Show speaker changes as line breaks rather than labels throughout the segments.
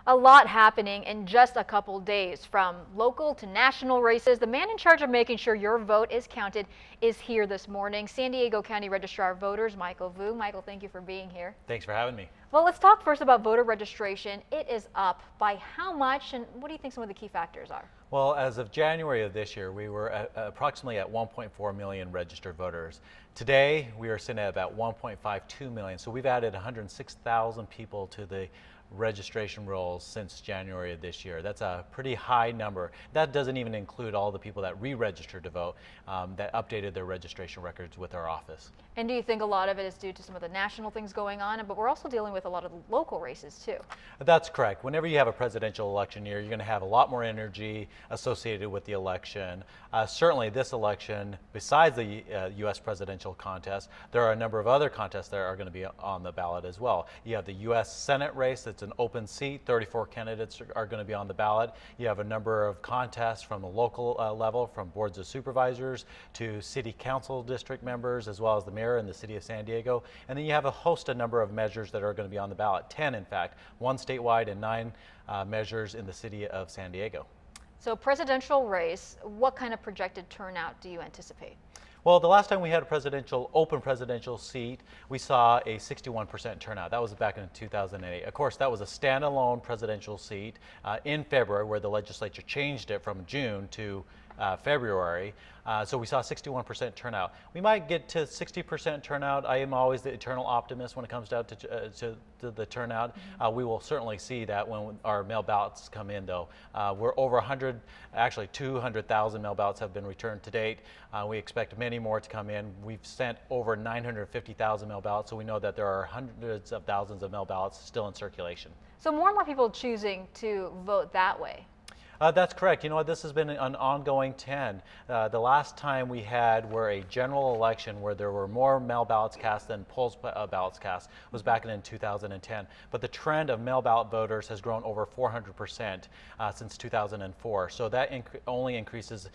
A lot happening in just a couple days, from local to national races. The man in charge of making sure your vote is counted is here this morning. San Diego County Registrar of Voters, Michael Vu. Michael, thank you for being here.
Thanks for having me.
Well, let's talk first about voter registration. It is up by how much, and what do you think some of the key factors are?
Well, as of January of this year, we were approximately at 1.4 million registered voters. Today, we are sitting at about 1.52 million. So we've added 106,000 people to the registration rolls since January of this year. That's a pretty high number. That doesn't even include all the people that re-registered to vote, that updated their registration records with our office.
And do you think a lot of it is due to some of the national things going on, but we're also dealing with a lot of the local races too?
That's correct. Whenever you have a presidential election year, you're going to have a lot more energy associated with the election. Certainly this election, besides the U.S. presidential contest, there are a number of other contests that are going to be on the ballot as well. You have the U.S. Senate race that's an open seat. 34 candidates are going to be on the ballot. You have a number of contests from the local level, from boards of supervisors to city council district members, as well as the mayor in the city of San Diego. And then you have a number of measures that are going to be on the ballot. 10, in fact, 1 statewide and 9 measures in the city of San Diego.
So presidential race, what kind of projected turnout do you anticipate?
Well, the last time we had a open presidential seat, we saw a 61% turnout. That was back in 2008. Of course, that was a standalone presidential seat in February, where the legislature changed it from June to February. So we saw 61% turnout. We might get to 60% turnout. I am always the eternal optimist when it comes down to the turnout. We will certainly see that when our mail ballots come in, though. We're over 100, actually 200,000 mail ballots have been returned to date. We expect many more to come in. We've sent over 950,000 mail ballots, so we know that there are hundreds of thousands of mail ballots still in circulation.
So more and more people choosing to vote that way.
That's correct. You know what, this has been an ongoing trend. The last time we had a general election where there were more mail ballots cast than polls ballots cast was back in 2010. But the trend of mail ballot voters has grown over 400% since 2004. So that only increases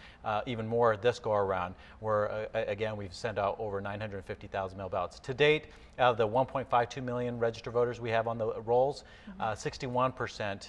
even more this go around, where again we've sent out over 950,000 mail ballots. To date, out of the 1.52 million registered voters we have on the rolls, 61%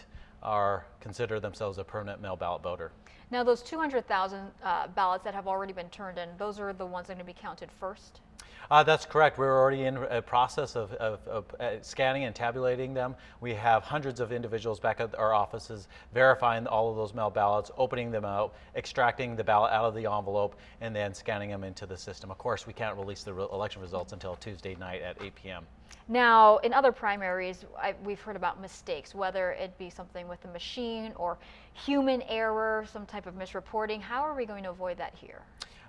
consider themselves a permanent mail ballot voter.
Now, those 200,000 ballots that have already been turned in, those are the ones that are going to be counted first?
That's correct. We're already in a process of scanning and tabulating them. We have hundreds of individuals back at our offices verifying all of those mail ballots, opening them out, extracting the ballot out of the envelope, and then scanning them into the system. Of course, we can't release the election results until Tuesday night at 8 p.m.
Now, in other primaries, we've heard about mistakes, whether it be something with the machine or human error, some type of misreporting. How are we going to avoid that here?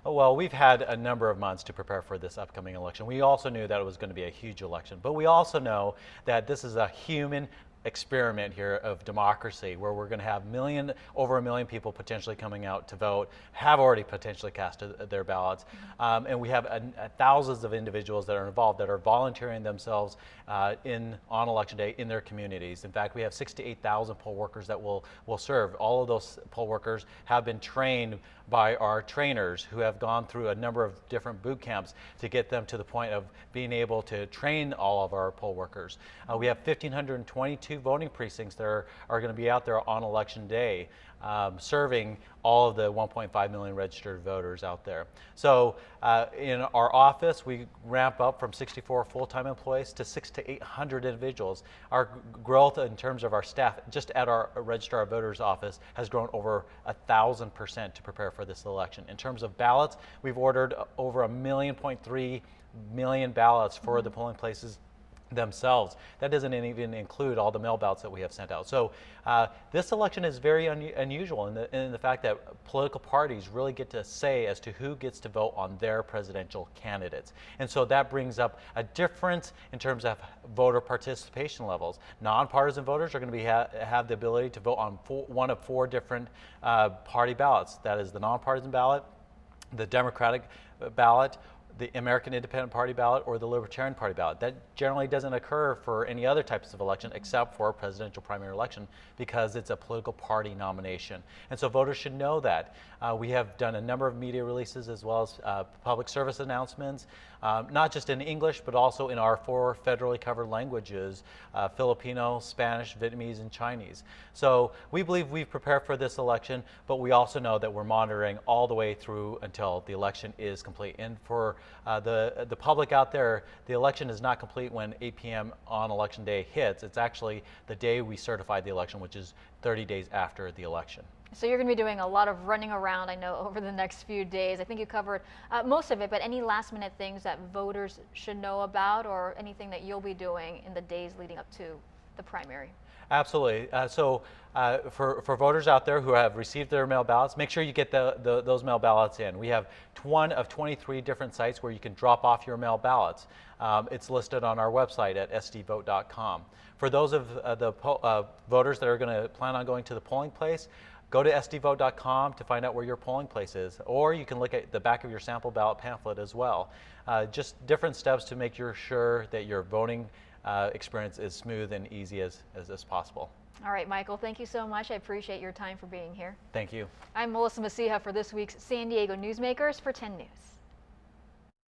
Well, we've had a number of months to prepare for this upcoming election. We also knew that it was going to be a huge election, but we also know that this is a human experiment here of democracy, where we're going to have over a million people potentially coming out to vote, have already potentially cast their ballots, and we have thousands of individuals that are involved, that are volunteering themselves on election day in their communities. In fact, we have 68,000 poll workers that will serve. All of those poll workers have been trained by our trainers, who have gone through a number of different boot camps to get them to the point of being able to train all of our poll workers. We have 1,522 voting precincts that are going to be out there on election day, serving all of the 1.5 million registered voters out there. So in our office, we ramp up from 64 full-time employees to 600 to 800 individuals. Our growth in terms of our staff, just at our Registrar of Voters office, has grown over 1,000% to prepare for this election. In terms of ballots, we've ordered over 1.3 million ballots for the polling places themselves. That doesn't even include all the mail ballots that we have sent out. So this election is very unusual in the fact that political parties really get to say as to who gets to vote on their presidential candidates. And so that brings up a difference in terms of voter participation levels. Nonpartisan voters are going to have the ability to vote on one of 4 different party ballots. That is the nonpartisan ballot, the Democratic ballot, the American Independent Party ballot or the Libertarian Party ballot. That generally doesn't occur for any other types of election except for a presidential primary election because it's a political party nomination. And so voters should know that. We have done a number of media releases as well as public service announcements, not just in English, but also in our 4 federally covered languages, Filipino, Spanish, Vietnamese, and Chinese. So we believe we've prepared for this election, but we also know that we're monitoring all the way through until the election is complete. And for the public out there, the election is not complete when 8 p.m. on election day hits. It's actually the day we certify the election, which is 30 days after the election.
So you're going to be doing a lot of running around, I know, over the next few days. I think you covered most of it, but any last minute things that voters should know about or anything that you'll be doing in the days leading up to the primary?
Absolutely. For voters out there who have received their mail ballots, make sure you get those mail ballots in. We have one of 23 different sites where you can drop off your mail ballots. It's listed on our website at sdvote.com. For those of the voters that are going to plan on going to the polling place, go to sdvote.com to find out where your polling place is, or you can look at the back of your sample ballot pamphlet as well. Just different steps to make sure that your voting experience is smooth and easy as possible.
All right, Michael, thank you so much. I appreciate your time for being here.
Thank you.
I'm Melissa Masiha for this week's San Diego Newsmakers for 10 News.